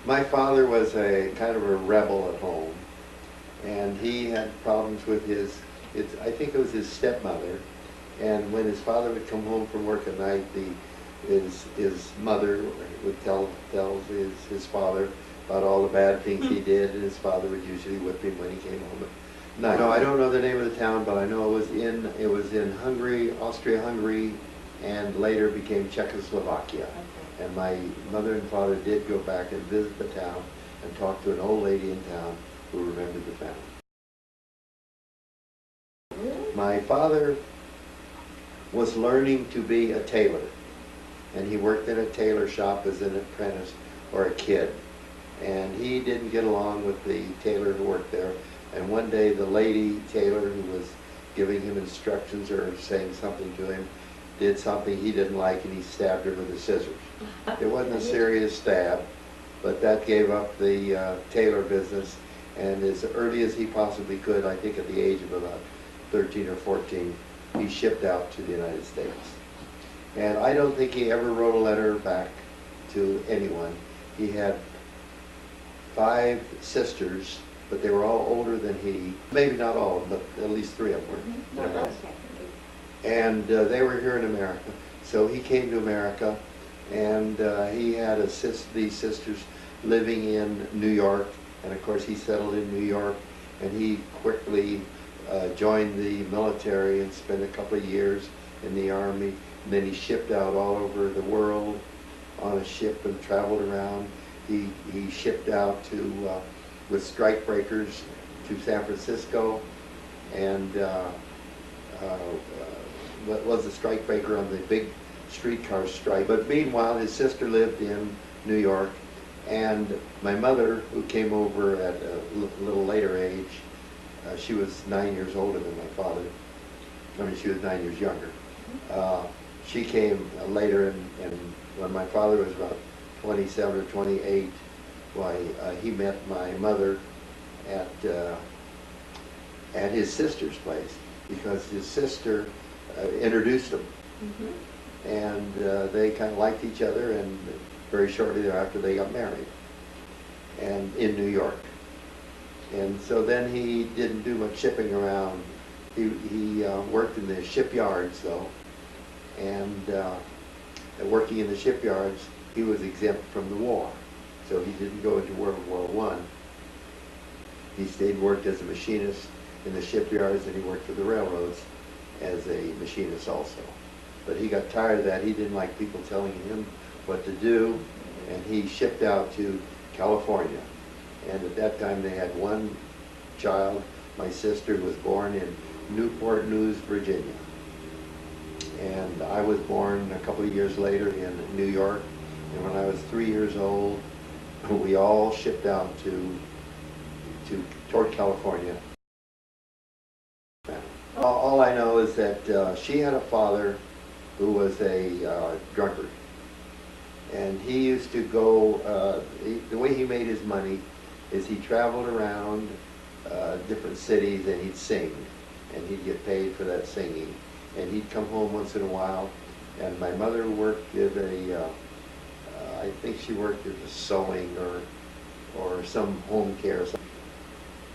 My father was a kind of a rebel at home, and he had problems with I think it was his stepmother. And when his father would come home from work at night, his mother would tell his father about all the bad things he did, and his father would usually whip him when he came home at night. No, I don't know the name of the town, but I know it was in Hungary, Austria-Hungary, and later became Czechoslovakia. And my mother and father did go back and visit the town and talk to an old lady in town who remembered the family. My father was learning to be a tailor, and he worked in a tailor shop as an apprentice or a kid. And he didn't get along with the tailor who worked there. And one day the lady tailor who was giving him instructions or saying something to him did something he didn't like, and he stabbed her with the scissors. It wasn't a serious stab, but that gave up the tailor business. And as early as he possibly could, I think at the age of about 13 or 14, he shipped out to the United States. And I don't think he ever wrote a letter back to anyone. He had 5 sisters, but they were all older than he. Maybe not all, but at least 3 of them were. And they were here in America. So he came to America, and he had these sisters living in New York. And of course he settled in New York, and he quickly joined the military and spent a couple of years in the Army. And then he shipped out all over the world on a ship and traveled around. He shipped out with strike breakers to San Francisco, and was a strike breaker on the big streetcar strike. But meanwhile, his sister lived in New York, and my mother, who came over at a little later age, she was 9 years older than my father. I mean, she was 9 years younger. She came later, and when my father was about 27 or 28, he met my mother at his sister's place, because his sister introduced them. And they kind of liked each other, and very shortly thereafter they got married, and in New York. And so then he didn't do much shipping around. He worked in the shipyards though, and working in the shipyards, he was exempt from the war. So he didn't go into World War I. He stayed and worked as a machinist in the shipyards, and he worked for the railroads as a machinist also. But he got tired of that. He didn't like people telling him what to do, and he shipped out to California. And at that time they had one child. My sister was born in Newport News, Virginia. And I was born a couple of years later in New York. And when I was 3 years old, we all shipped out toward California. All I know is that she had a father who was a drunkard. And he used to go, the way he made his money is he traveled around different cities, and he'd sing, and he'd get paid for that singing. And he'd come home once in a while, and my mother worked at I think she worked at a sewing or some home care or something.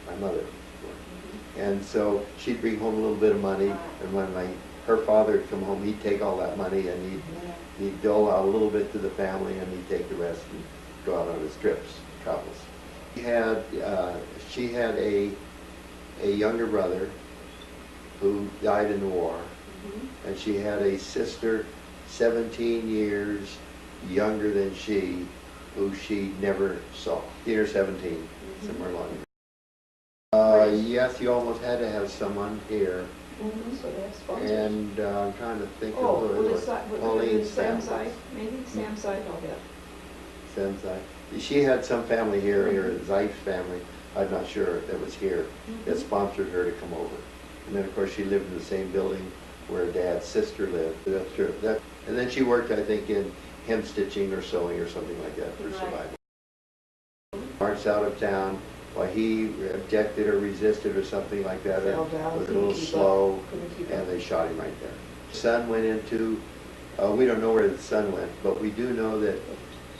My mother worked. And so she'd bring home a little bit of money, and when her father would come home, he'd take all that money and he'd dole out a little bit to the family, and he'd take the rest and go out on his travels. She had a younger brother who died in the war, and she had a sister 17 years younger than she, who she never saw. 16 or 17, somewhere along there. Yes, you almost had to have someone here. So they have sponsors. And I'm trying to think of Pauline Samside, maybe? Samside, I'll bet. Samside. She had some family here, her Zeif family, I'm not sure, that was here, that sponsored her to come over. And then of course she lived in the same building where Dad's sister lived. That's true. And then she worked, I think, in hem stitching or sewing or something like that for survival. Marched out of town. Why he objected or resisted or something like that, or was a little slow, and they shot him right there. Son went into, we don't know where the son went, but we do know that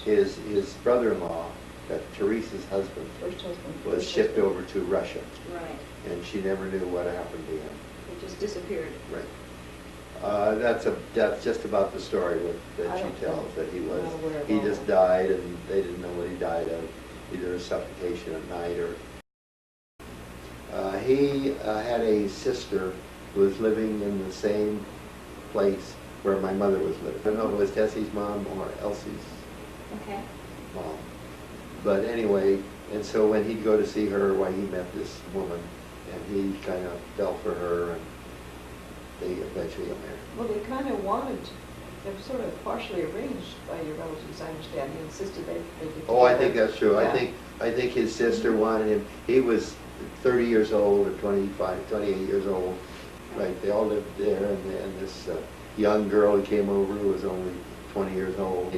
his brother-in-law, Teresa's husband, First husband. was shipped over to Russia, Right. and she never knew what happened to him. He just disappeared. Right. That's just about the story that she tells, that he just died, and they didn't know what he died of, either a suffocation at night or. He had a sister who was living in the same place where my mother was living. I don't know if it was Tessie's mom or Elsie's Okay. mom. But anyway, and so when he'd go to see her, why he met this woman, and he kind of fell for her, and they eventually got married. Well, they kind of wanted, they were sort of partially arranged by your relatives, I understand. He insisted they get Oh, I together. think that's true. Yeah. I think his sister wanted him. He was 30 years old or 25, 28 years old. Right, they all lived there, and this young girl who came over who was only 20 years old,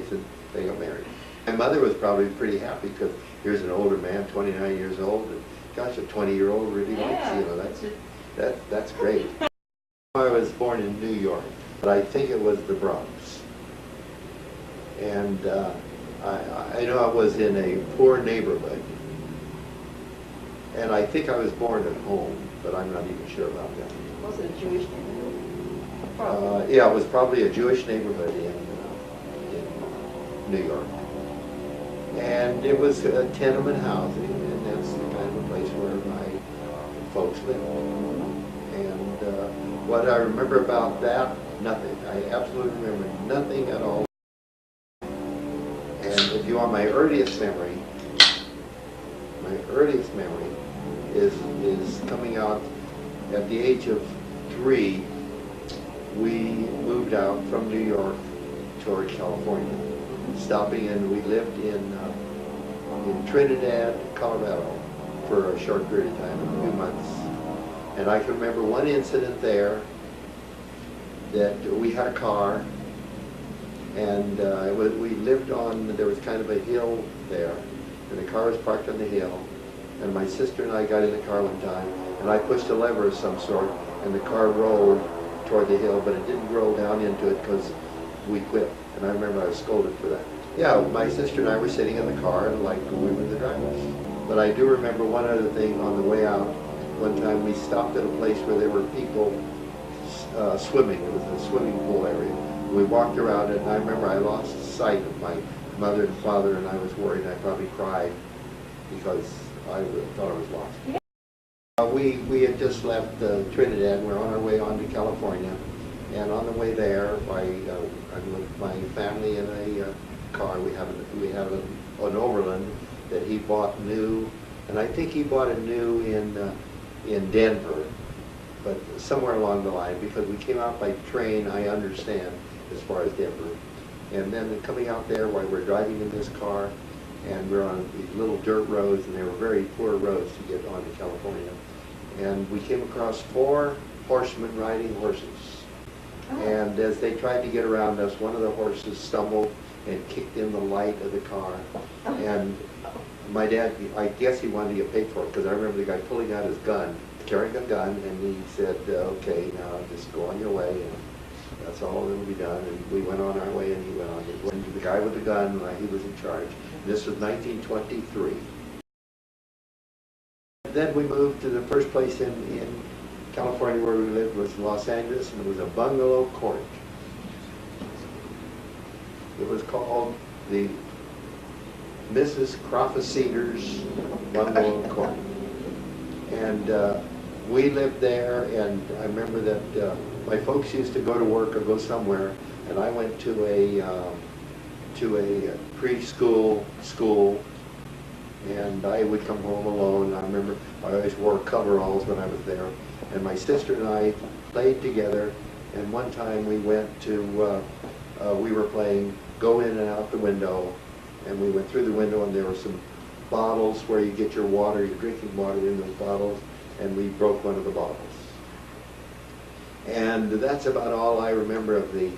they got married. My mother was probably pretty happy because here's an older man, 29 years old, and gosh, a 20-year-old really likes you. That's great. I was born in New York, but I think it was the Bronx. And I know I was in a poor neighborhood, and I think I was born at home, but I'm not even sure about that. Was it a Jewish neighborhood? Probably. Yeah, it was probably a Jewish neighborhood in New York. And it was a tenement housing, and that's the kind of place where my folks lived. And what I remember about that, nothing. I absolutely remember nothing at all. And if you want my earliest memory is coming out at the age of 3. We moved out from New York toward California, stopping in. We lived in Trinidad, Colorado, for a short period of time, a few months. And I can remember one incident there that we had a car, and we lived on. There was kind of a hill there, and the car was parked on the hill. And my sister and I got in the car one time, and I pushed a lever of some sort, and the car rolled toward the hill, but it didn't roll down into it because we quit. And I remember I was scolded for that. Yeah, my sister and I were sitting in the car, and like we were the drivers. But I do remember one other thing on the way out. One time we stopped at a place where there were people swimming. It was a swimming pool area. We walked around it, and I remember I lost sight of my mother and father, and I was worried. I probably cried because I thought I was lost. We had just left Trinidad. We're on our way on to California, and on the way there, I'm with my family in a car. We have an Overland that he bought new, and I think he bought it new in Denver, but somewhere along the line, because we came out by train, I understand, as far as Denver, and then coming out there while we're driving in this car, and we're on these little dirt roads, and they were very poor roads to get onto California. And we came across 4 horsemen riding horses. And as they tried to get around us, one of the horses stumbled and kicked in the light of the car. And my dad, I guess he wanted to get paid for it, because I remember the guy pulling out his gun, carrying a gun, and he said, okay, now just go on your way, and that's all that will be done. And we went on our way, and he went on his way. And the guy with the gun, he was in charge. This was 1923. Then we moved to the first place in California where we lived was Los Angeles, and it was a bungalow court. It was called the Mrs. Crawford-Cedars Bungalow Court. And we lived there, and I remember that my folks used to go to work or go somewhere, and I went to a preschool school, and I would come home alone. I remember I always wore coveralls when I was there, and my sister and I played together. And one time we went to, we were playing go in and out the window, and we went through the window, and there were some bottles where you get your water, your drinking water in those bottles, and we broke one of the bottles. And that's about all I remember of the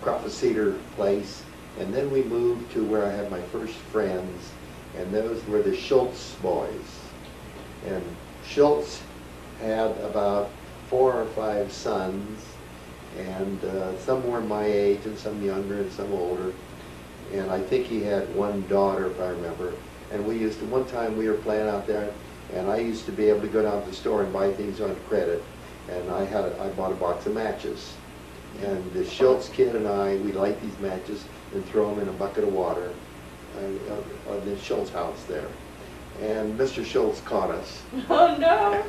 Crawford Cedar place. And then we moved to where I had my first friends, and those were the Schultz boys. And Schultz had about 4 or 5 sons, and some were my age and some younger and some older. And I think he had one daughter, if I remember. And we used to, one time we were playing out there, and I used to be able to go down to the store and buy things on credit. And I bought a box of matches. And the Schultz kid and I, we light these matches and throw them in a bucket of water on the Schultz house there. And Mr. Schultz caught us. Oh, no!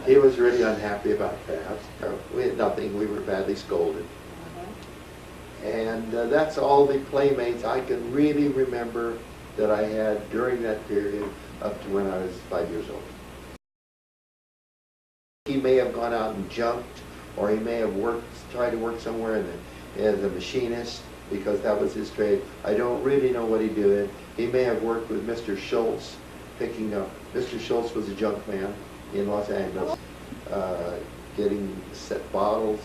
He was really unhappy about that. We had nothing. We were badly scolded. And that's all the playmates I can really remember that I had during that period up to when I was 5 years old. He may have gone out and jumped, or he may have tried to work somewhere as a machinist, because that was his trade. I don't really know what he did. He may have worked with Mr. Schultz, picking up. Mr. Schultz was a junk man in Los Angeles, getting set bottles,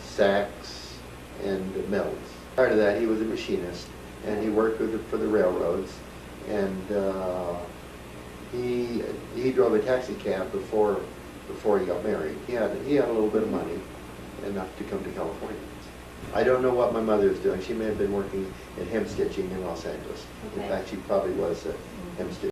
sacks, and metals. Prior to that, he was a machinist, and he worked for the railroads, and he drove a taxi cab before he got married. He had a little bit of money, enough to come to California. I don't know what my mother was doing. She may have been working in hem stitching in Los Angeles. Okay. In fact, she probably was a hem stitcher.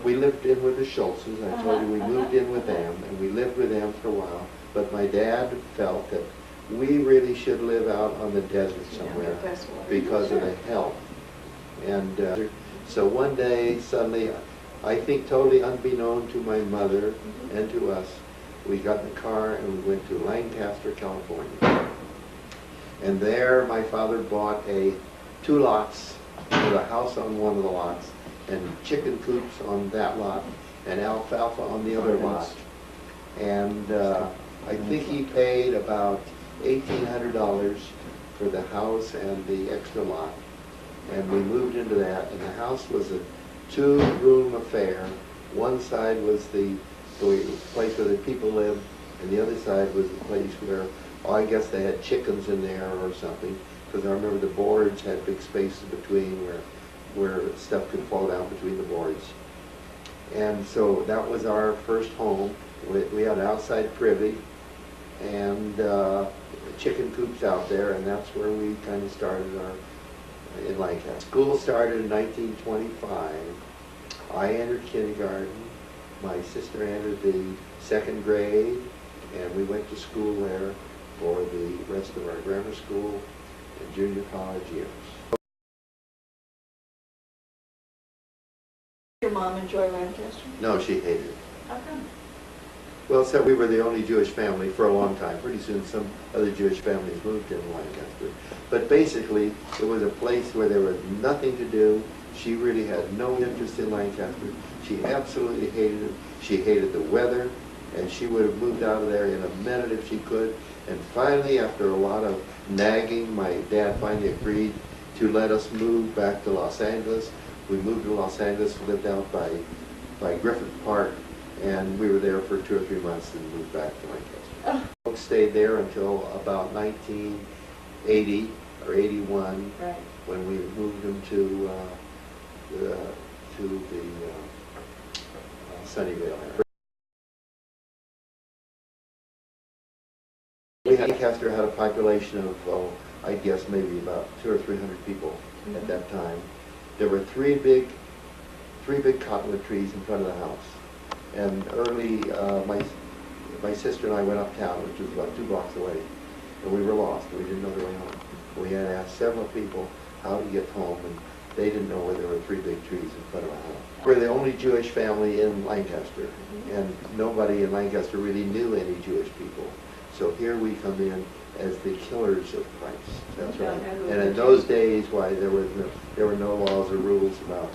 We lived in with the Schultzes. I told you we moved in with them, and we lived with them for a while. But my dad felt that we really should live out on the desert somewhere because of the health. And so one day, suddenly, I think totally unbeknown to my mother and to us, we got in the car and we went to Lancaster, California. And there my father bought two lots, with a house on one of the lots, and chicken coops on that lot, and alfalfa on the other lot. And I think he paid about $1,800 for the house and the extra lot. And we moved into that, and the house was a two-room affair. One side was the place where the people lived, and the other side was the place where, I guess they had chickens in there or something, because I remember the boards had big spaces between where stuff could fall down between the boards. And so that was our first home. We had an outside privy and chicken coops out there, and that's where we kind of started in Lancaster. School started in 1925. I entered kindergarten. My sister entered the second grade, and we went to school there for the rest of our grammar school and junior college years. Did your mom enjoy Lancaster? No, she hated it. How come? Well, so we were the only Jewish family for a long time. Pretty soon some other Jewish families moved in Lancaster. But basically, it was a place where there was nothing to do. She really had no interest in Lancaster. She absolutely hated it. She hated the weather, and she would have moved out of there in a minute if she could. And finally, after a lot of nagging, my dad finally agreed to let us move back to Los Angeles. We moved to Los Angeles, lived out by Griffith Park, and we were there for 2 or 3 months and moved back to Lancaster. Oh. Stayed there until about 1980 or 81, right, when we moved them to the Sunnyvale area. Lancaster had a population of, I guess maybe about 200 or 300 people at that time. There were three big cottonwood trees in front of the house. And early, my sister and I went uptown, which was about 2 blocks away, and we were lost. We didn't know the way home. We had asked several people how to get home, and they didn't know where there were 3 big trees in front of our house. We're the only Jewish family in Lancaster, and nobody in Lancaster really knew any Jewish people. So here we come in as the killers of Christ. That's right. And in those days, why there were no laws or rules about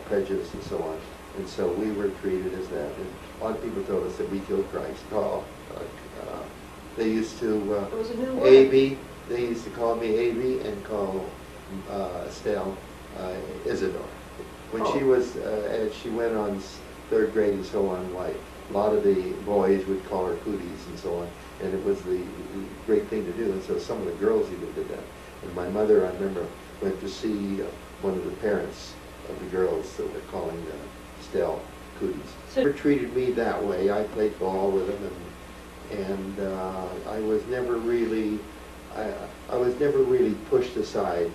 prejudice and so on. And so we were treated as that. And a lot of people told us that we killed Christ. They used to A.B. They used to call me A.B. and call Estelle Isidore. When she was, as she went on 3rd grade and so on, like a lot of the boys would call her cooties and so on, and it was the great thing to do. And so some of the girls even did that. And my mother, I remember, went to see one of the parents of the girls that were calling Estelle cooties. So they treated me that way. I played ball with them, and I was never really, I was never really pushed aside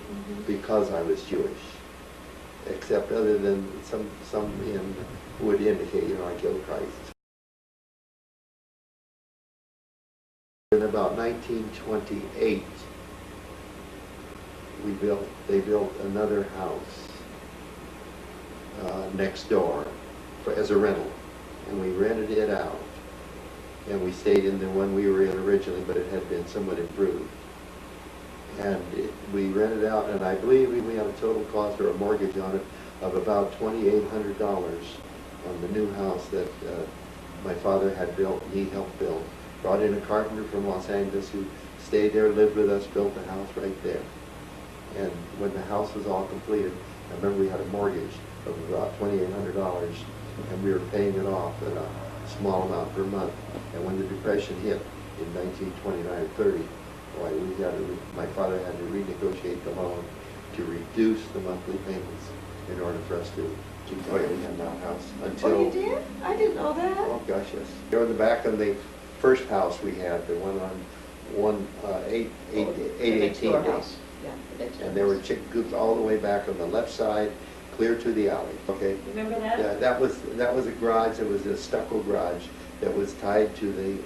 because I was Jewish, except other than some in would indicate, you know, I killed Christ. In about 1928, they built another house next door as a rental, and we rented it out, and we stayed in the one we were in originally, but it had been somewhat improved. And we rented out, and I believe we had a total cost or a mortgage on it of about $2,800 on the new house that my father had built, he helped build. Brought in a carpenter from Los Angeles who stayed there, lived with us, built the house right there. And when the house was all completed, I remember we had a mortgage of about $2,800, and we were paying it off at a small amount per month. And when the Depression hit in 1929-30, boy, my father had to renegotiate the loan to reduce the monthly payments in order for us to keep going in that house until. Oh, you did? I didn't know that. Oh gosh, yes. There in the back of the first house we had, the one on 818 house. Yeah, and there were chicken coops all the way back on the left side, clear to the alley. Okay. Remember that? Yeah, that was a garage. It was a stucco garage that was tied to the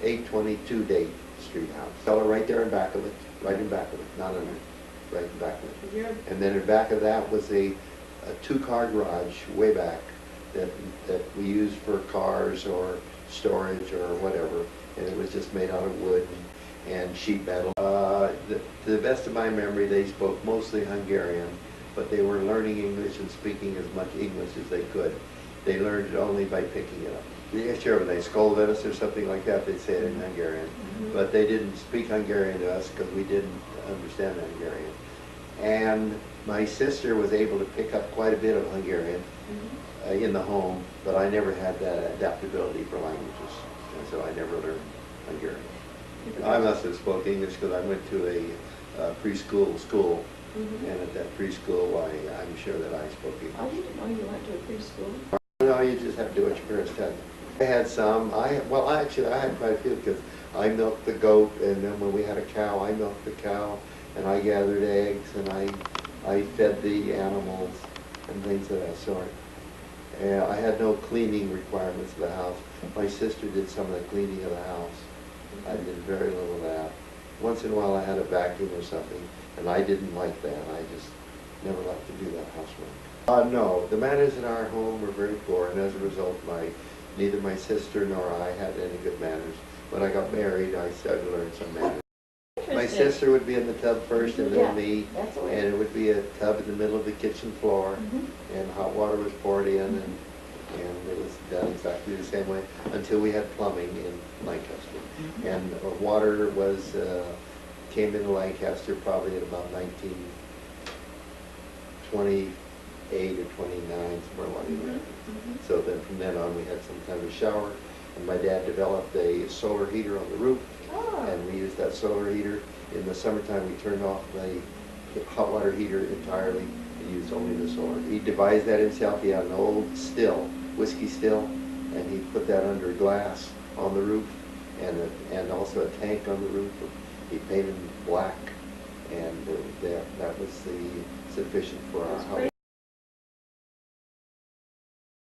822 Date Street house. Cellar right there in back of it, right in back of it, not under it, right in back of it. And then in back of that was a two-car garage way back that we used for cars or storage or whatever, and it was just made out of wood and sheet metal. To the best of my memory, they spoke mostly Hungarian, but they were learning English and speaking as much English as they could. They learned it only by picking it up. Yeah, sure, when they scolded us or something like that, they'd say it in Hungarian. But they didn't speak Hungarian to us because we didn't understand Hungarian. And my sister was able to pick up quite a bit of Hungarian in the home, but I never had that adaptability for languages, and so I never learned Hungarian. I must have spoke English because I went to a preschool school, and at that preschool, I'm sure that I spoke English. I didn't know you went to a preschool. No, you just have to do what your parents tell you. I had some. Actually, I had quite a few because I milked the goat, and then when we had a cow, I milked the cow, and I gathered eggs, and I fed the animals and things of that sort. And I had no cleaning requirements of the house. My sister did some of the cleaning of the house. I did very little of that. Once in a while I had a vacuum or something, and I didn't like that. I just never liked to do that housework. No, the manners in our home were very poor, and as a result, neither my sister nor I had any good manners. When I got married, I started to learn some manners. My sister would be in the tub first, and then me, and it would be a tub in the middle of the kitchen floor, and hot water was poured in, and it was done exactly the same way until we had plumbing in Lancaster. And water came into Lancaster probably at about 1928 or 29, somewhere along there. So then from then on we had some kind of a shower, and my dad developed a solar heater on the roof, and we used that solar heater. In the summertime we turned off the hot water heater entirely and used only the solar. He devised that himself. He had an old still, whiskey still, and he put that under glass on the roof, and also a tank on the roof. He painted it black, and that was sufficient for our house.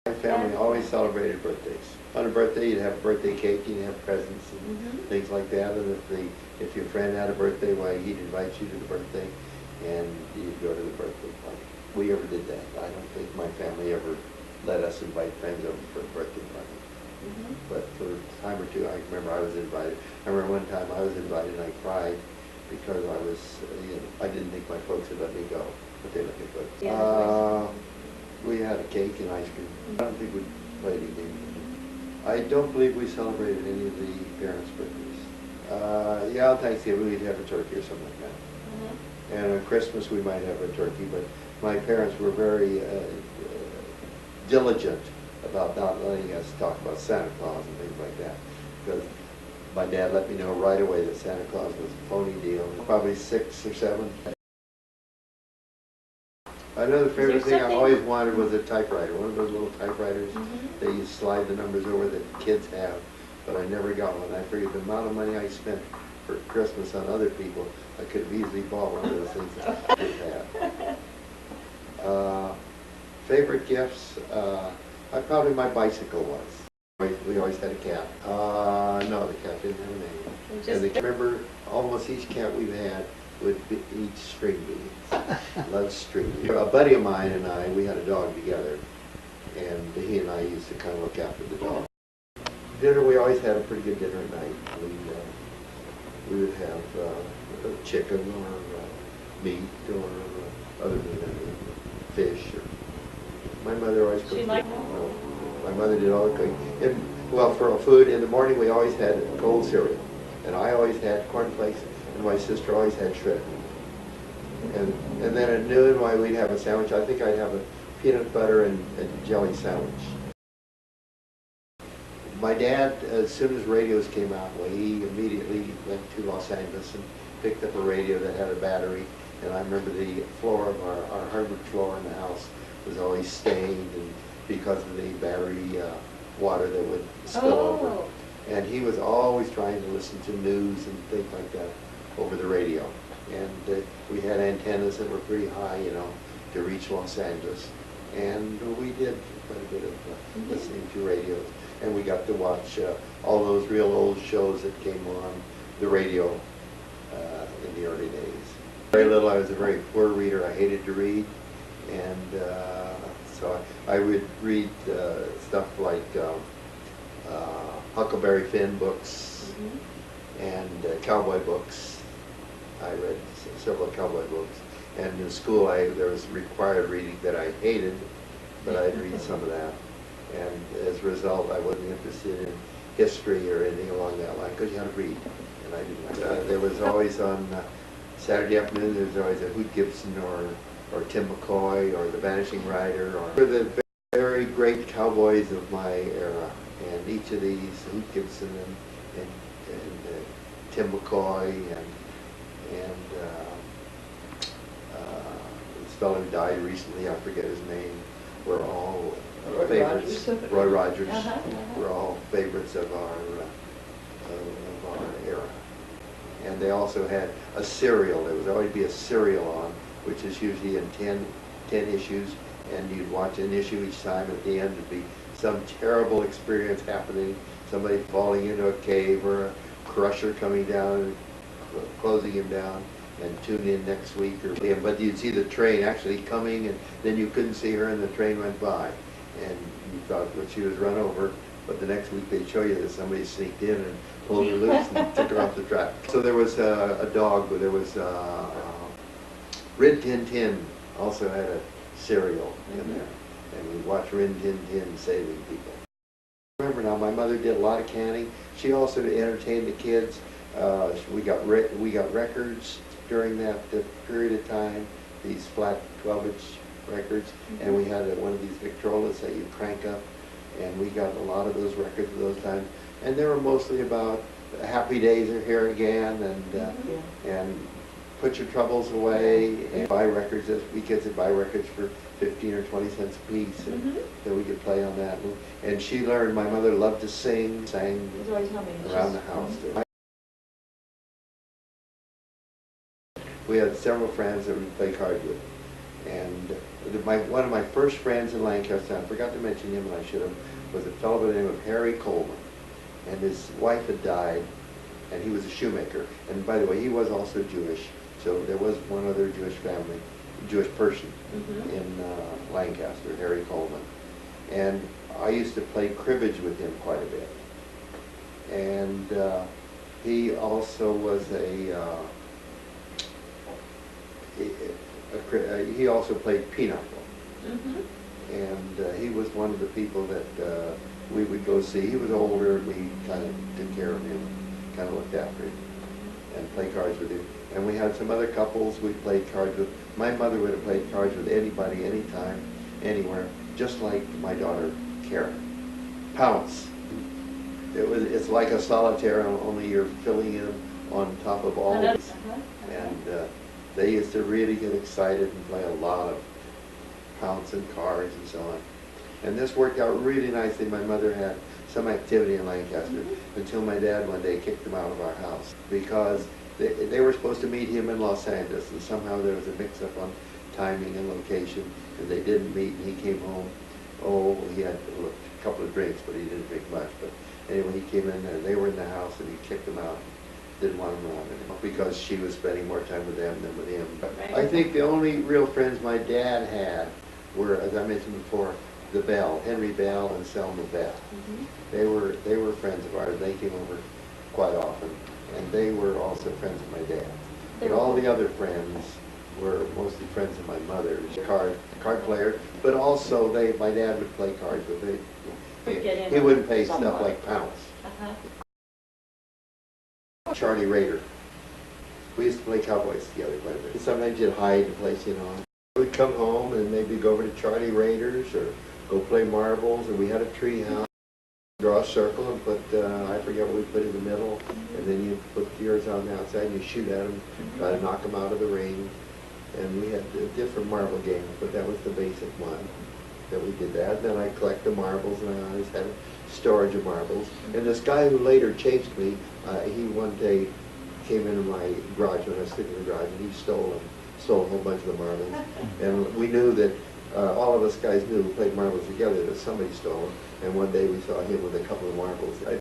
My family always celebrated birthdays. On a birthday, you'd have a birthday cake, you'd have presents and things like that. And if your friend had a birthday, why, he'd invite you to the birthday, and you'd go to the birthday party. We ever did that. I don't think my family ever let us invite friends over for a birthday party. But for a time or two, I remember I was invited. I remember one time I was invited and I cried because I didn't think my folks would let me go, but they let me go. We had a cake and ice cream. I don't think we played any games. I don't believe we celebrated any of the parents' birthdays. Yeah, on Thanksgiving we'd have a turkey or something like that. And on Christmas we might have a turkey, but my parents were very diligent about not letting us talk about Santa Claus and things like that, because my dad let me know right away that Santa Claus was a phony deal. Probably 6 or 7. Another favorite thing I always wanted was a typewriter, one of those little typewriters that you slide the numbers over that kids have. but I never got one. I figured the amount of money I spent for Christmas on other people, I could have easily bought one of those things that I didn't have. Favorite gifts? Probably my bicycle was. We always had a cat. No, the cat didn't have a name. And I remember almost each cat we've had would eat string beans. Loves string beans. A buddy of mine and I, we had a dog together, and he and I used to kind of look after the dog. Dinner, we always had a pretty good dinner at night. We would have chicken or meat or other meat, fish. My mother always cooked. My mother did all the cooking. And, well, for food, in the morning we always had cold cereal. And I always had cornflakes, and my sister always had shredded. And then at noon, we'd have a sandwich. I think I'd have a peanut butter and jelly sandwich. My dad, as soon as radios came out, well, he immediately went to Los Angeles and picked up a radio that had a battery. And I remember the floor of our hardwood floor in the house was always stained, and because of the battery water that would spill over. And he was always trying to listen to news and things like that over the radio. And we had antennas that were pretty high, you know, to reach Los Angeles. And we did quite a bit of listening to radios. And we got to watch all those real old shows that came on the radio in the early days. Very little, I was a very poor reader. I hated to read. And so I would read stuff like Huckleberry Finn books and cowboy books. I read several cowboy books. And in school, there was required reading that I hated, but I'd read some of that. And as a result, I wasn't interested in history or anything along that line, because you had to read, and I didn't like that. There was always on Saturday afternoon, there was always a Hoot Gibson or Tim McCoy or The Vanishing Rider, or the very great cowboys of my era. And each of these, Hoot Gibson and Tim McCoy and this fellow who died recently, I forget his name, were all favorites. Roy Rogers were all favorites of our era. And they also had a serial. There would always be a serial on, which is usually in 10 issues, and you'd watch an issue each time. At the end, it'd be some terrible experience happening, somebody falling into a cave or a crusher coming down and closing him down, and tune in next week. But you'd see the train actually coming, and then you couldn't see her, and the train went by. And you thought that she was run over, but the next week they'd show you that somebody sneaked in and pulled her loose and took her off the track. So there was a dog, there was Rin Tin Tin also had a serial in there, and we'd watch Rin Tin Tin saving people. Remember now, my mother did a lot of canning. She also entertained the kids. We got records during that period of time, these flat 12-inch records, and we had one of these Victrolas that you crank up, and we got a lot of those records at those times, and they were mostly about Happy Days Are Here Again, and Put Your Troubles Away, and buy records. We kids would buy records for 15 or 20 cents a piece, and then we could play on that. And she learned. My mother loved to sing, sang around the house. We had several friends that we played cards with. And one of my first friends in Lancaster, I forgot to mention him, and I should have, was a fellow by the name of Harry Coleman. And his wife had died, and he was a shoemaker. And by the way, he was also Jewish, so there was one other Jewish family, Jewish person in Lancaster, Harry Coleman. And I used to play cribbage with him quite a bit. And he also was he also played pinochle, and he was one of the people that we would go see. He was older, and we kind of took care of him, kind of looked after him, and played cards with him. And we had some other couples we played cards with. My mother would have played cards with anybody, anytime, anywhere, just like my daughter, Karen. Pounce. It's like a solitaire, only you're filling in on top of all of these. And they used to really get excited and play a lot of pounce and cards and so on. And this worked out really nicely. My mother had some activity in Lancaster until my dad one day kicked them out of our house because they were supposed to meet him in Los Angeles, and somehow there was a mix-up on timing and location, and they didn't meet, and he came home. Oh, he had a couple of drinks, but he didn't drink much. But anyway, he came in and they were in the house, and he kicked them out. Didn't want them around anymore because she was spending more time with them than with him. But I think the only real friends my dad had were, as I mentioned before, the Bell, Henry Bell and Selma Bell. They were friends of ours. They came over quite often, and they were also friends of my dad. But all the other friends were mostly friends of my mother's, card player. But also my dad would play cards, but he wouldn't play stuff like pounce. Charlie Raider. We used to play cowboys together quite a bit. Sometimes you'd hide in place, you know. We'd come home and maybe go over to Charlie Raiders or go play marbles, or we had a tree house. Draw a circle and put, I forget what we put in the middle, and then you put yours on the outside and you shoot at them, try to knock them out of the ring. And we had different marble games, but that was the basic one that we did that. Then I collect the marbles, and I always had a storage of marbles. And this guy who later chased me, he one day came into my garage when I was sitting in the garage, and he stole a whole bunch of the marbles. And we knew that all of us guys knew who played marbles together that somebody stole them. And one day we saw him with a couple of marbles. I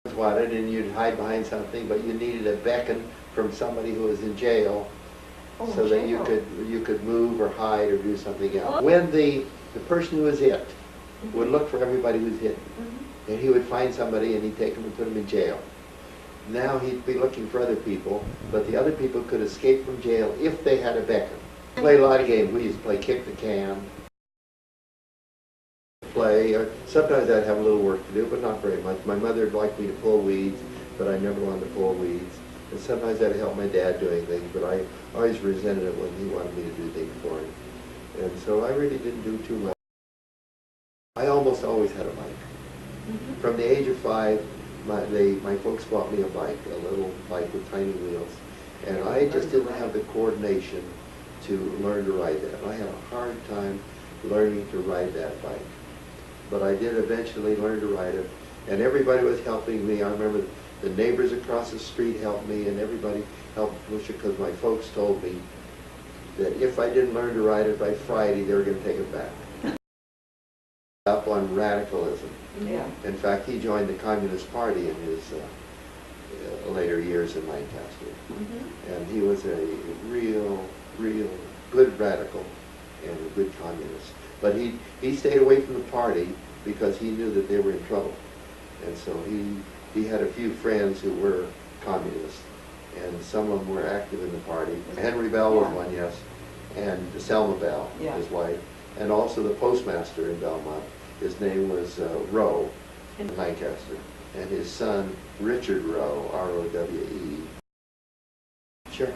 was wanted, and you'd hide behind something, but you needed a beckon from somebody who was in jail. So that you could move or hide or do something else. When the person who was hit would look for everybody who's hidden, and he would find somebody and he'd take them and put them in jail. Now he'd be looking for other people, but the other people could escape from jail if they had a beacon. We played a lot of games. We used to play kick the can, or sometimes I'd have a little work to do, but not very much. My mother would like me to pull weeds, but I never wanted to pull weeds. And sometimes I'd help my dad doing things, but I always resented it when he wanted me to do things for him. And so I really didn't do too much. I almost always had a bike. From the age of 5, my folks bought me a bike, a little bike with tiny wheels. And I just didn't have the coordination to learn to ride that. I had a hard time learning to ride that bike. But I did eventually learn to ride it. And everybody was helping me. I remember the neighbors across the street helped me, and everybody helped push it because my folks told me that if I didn't learn to ride it by Friday, they were going to take it back. Up on radicalism. Yeah. In fact, he joined the Communist Party in his later years in Lancaster. And he was a real good radical and a good communist. But he stayed away from the party because he knew that they were in trouble. And so he had a few friends who were communists, and some of them were active in the party. Henry Bell was one, yes, and Selma Bell, his wife, and also the postmaster in Belmont. His name was Rowe in Lancaster, and his son, Richard Rowe, R-O-W-E. Sure.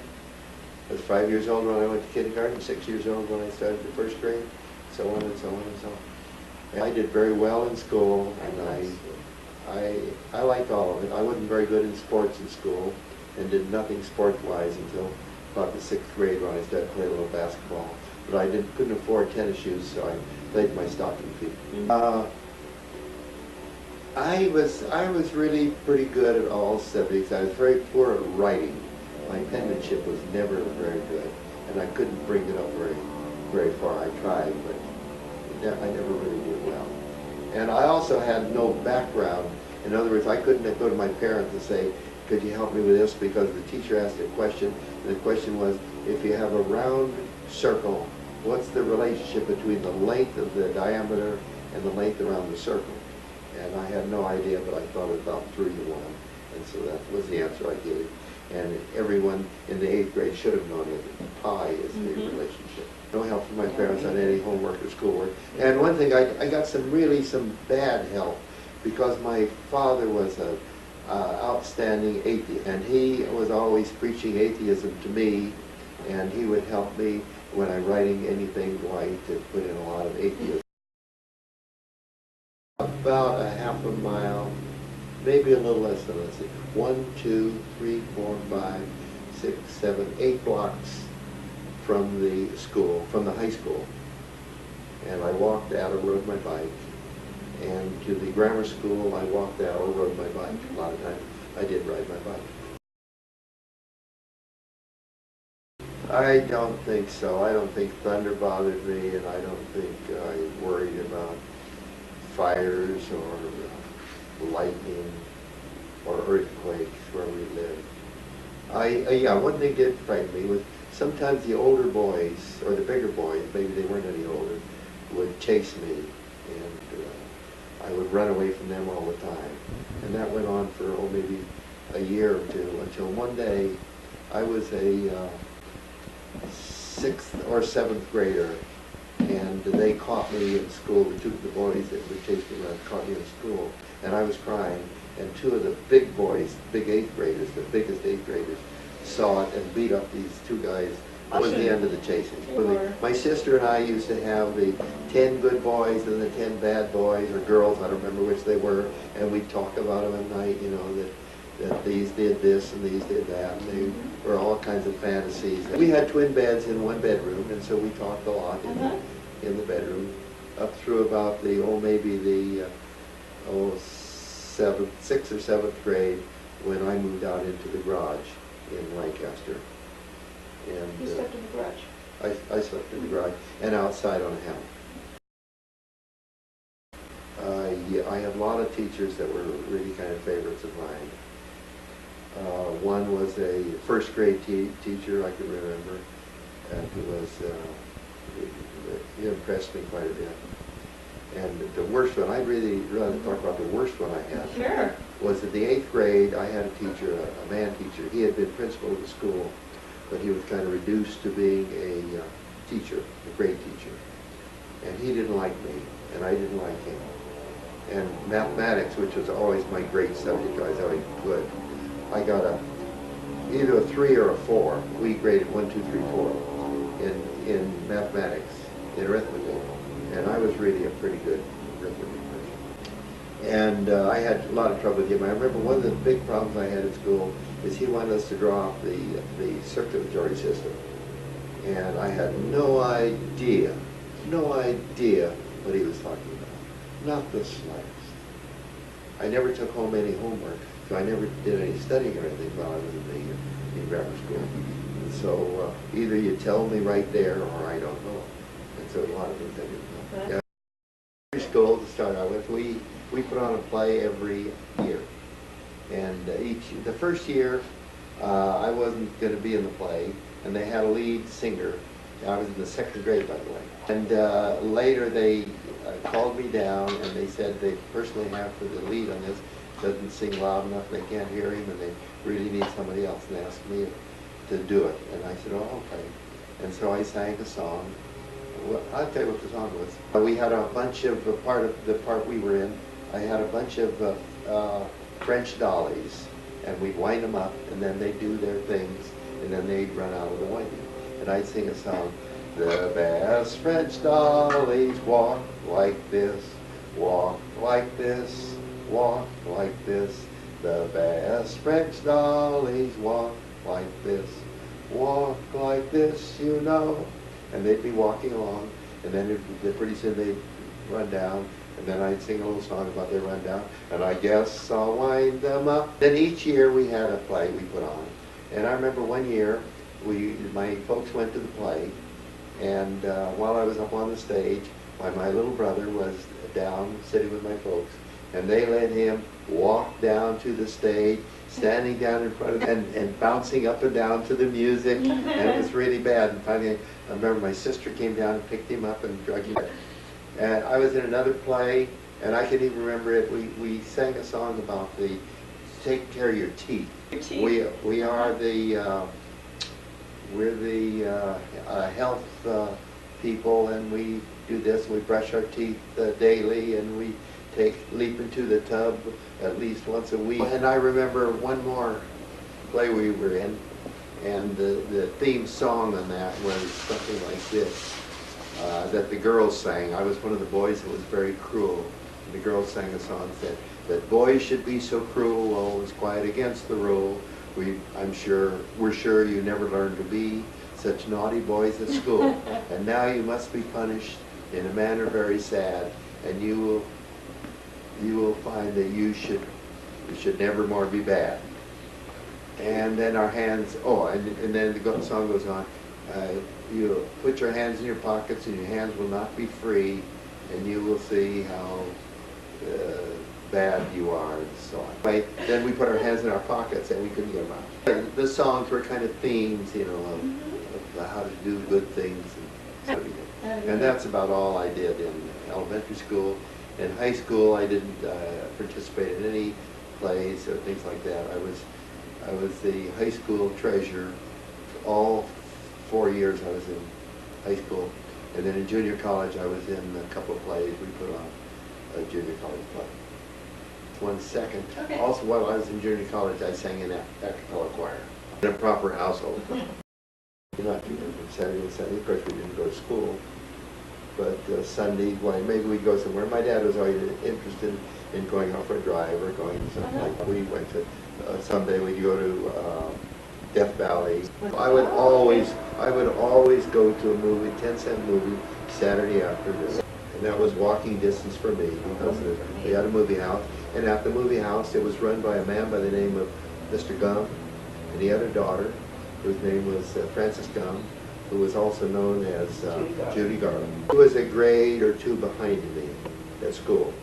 I was 5 years old when I went to kindergarten, 6 years old when I started the first grade, so on and so on and so on. And I did very well in school, and I liked all of it. I wasn't very good in sports in school and did nothing sport-wise until about the 6th grade when I started playing a little basketball. But I couldn't afford tennis shoes, so I played my stocking feet. I was really pretty good at all subjects. I was very poor at writing. My penmanship was never very good, and I couldn't bring it up very far. I tried, but I never really did well. And I also had no background. In other words, I couldn't go to my parents and say, could you help me with this? Because the teacher asked a question, and the question was, if you have a round circle, what's the relationship between the length of the diameter and the length around the circle? And I had no idea, but I thought it was about 3 to 1. And so that was the answer I gave. And everyone in the 8th grade should have known that pi is the relationship. No help from my parents on any homework or schoolwork. And one thing, I got some bad help because my father was an outstanding atheist. And he was always preaching atheism to me, and he would help me when I'm writing anything white to put in a lot of atheism. About a half a mile, maybe a little less than, let's see, 1, 2, 3, 4, 5, 6, 7, 8 blocks from the school, from the high school. And I walked out or rode my bike. And to the grammar school, I walked out or rode my bike. A lot of times I did ride my bike. I don't think so. I don't think thunder bothered me, and I don't think I worried about fires or lightning or earthquakes where we lived. Yeah, one thing did frighten me was sometimes the older boys, or the bigger boys, maybe they weren't any older, would chase me, and I would run away from them all the time. And that went on for, maybe a year or two, until one day I was a 6th or 7th grader, and they caught me in school. The boys that would chase me around caught me in school, and I was crying, and two of the big boys, big 8th graders, the biggest 8th graders, saw it and beat up these two guys. That was the end of the chasing. My sister and I used to have the 10 good boys and the 10 bad boys, or girls, I don't remember which they were, and we'd talk about them at night, you know, that these did this and these did that, and they were all kinds of fantasies. We had twin beds in one bedroom, and so we talked a lot in the bedroom, up through about the, maybe the 6th or 7th grade, when I moved out into the garage in Lancaster. And You slept in the garage? I slept in the garage and outside on a hammock. Yeah, I had a lot of teachers that were really kind of favorites of mine. One was a first grade teacher I can remember, and he impressed me quite a bit. And the worst one, I'd really rather talk about the worst one I had. Sure. Was in the 8th grade. I had a teacher, a man teacher. He had been principal of the school, but he was kind of reduced to being a teacher, a grade teacher. And he didn't like me, and I didn't like him. And mathematics, which was always my great subject, I was always good. I got either a 3 or a 4. We graded 1, 2, 3, 4 in mathematics, in arithmetic. And I was really a pretty good arithmetic person. And I had a lot of trouble with him. I remember one of the big problems I had at school is he wanted us to draw up the circulatory system. And I had no idea what he was talking about. Not the slightest. I never took home any homework, so I never did any studying or anything while I was in grammar school. And so either you tell me right there or I don't know. And so a lot of things I didn't know. Yeah. Every school to start out with, we put on a play every year. And the first year, I wasn't going to be in the play, and they had a lead singer. I was in the 2nd grade, by the way. And later they called me down, and they said they personally have for the lead on this, doesn't sing loud enough, they can't hear him, and they really need somebody else, and they asked me to do it. And I said, oh, okay. And so I sang a song. Well, I'll tell you what the song was. We had a bunch of, the part we were in, I had a bunch of French dollies, and we'd wind them up, and then they'd do their things, and then they'd run out of the winding. And I'd sing a song, the best French dollies walk like this, walk like this, walk like this. The best French dollies walk like this, walk like this, you know. And they'd be walking along, and then pretty soon they'd run down, and then I'd sing a little song about their run down, and I guess I'll wind them up. Then each year we had a play we put on. And I remember one year, my folks went to the play, and while I was up on the stage, my little brother was down sitting with my folks, and they let him walk down to the stage, standing down in front of them and bouncing up and down to the music, and it was really bad. And finally, I remember my sister came down and picked him up and dragged him. And I was in another play, and I can even remember it. We sang a song about take care of your teeth. We are we're the health people, and we do this. We brush our teeth daily, and we leap into the tub at least once a week. And I remember one more play we were in, and the theme song on that was something like this, that the girls sang. I was one of the boys that was very cruel. And the girls sang a song that said, that boys should be so cruel, always quite against the rule. We're sure you never learned to be such naughty boys at school. And now you must be punished in a manner very sad, and you will find that you should never more be bad. And then our hands, and then the song goes on, you put your hands in your pockets and your hands will not be free, and you will see how bad you are, and so on. Right? Then we put our hands in our pockets and we couldn't get them out. The songs were kind of themes, of how to do good things. And that's about all I did in elementary school. In high school, I didn't participate in any plays or things like that. I was the high school treasurer. All 4 years I was in high school. And then in junior college, I was in a couple of plays. We put on a junior college play. 1 second. Okay. Also, while I was in junior college, I sang in a cappella choir in a proper household. Not Saturday and Sunday. Of course, we didn't go to school. But Sunday, maybe we'd go somewhere. My dad was always interested in going out for a drive or going to something like that. We went to, someday we'd go to Death Valley. I would always go to a movie, 10-cent movie, Saturday afternoon. And that was walking distance for me because we had a movie house. And at the movie house, it was run by a man by the name of Mr. Gum. And he had a daughter whose name was Frances Gum, who was also known as Judy Garland. He was a grade or two behind me at school.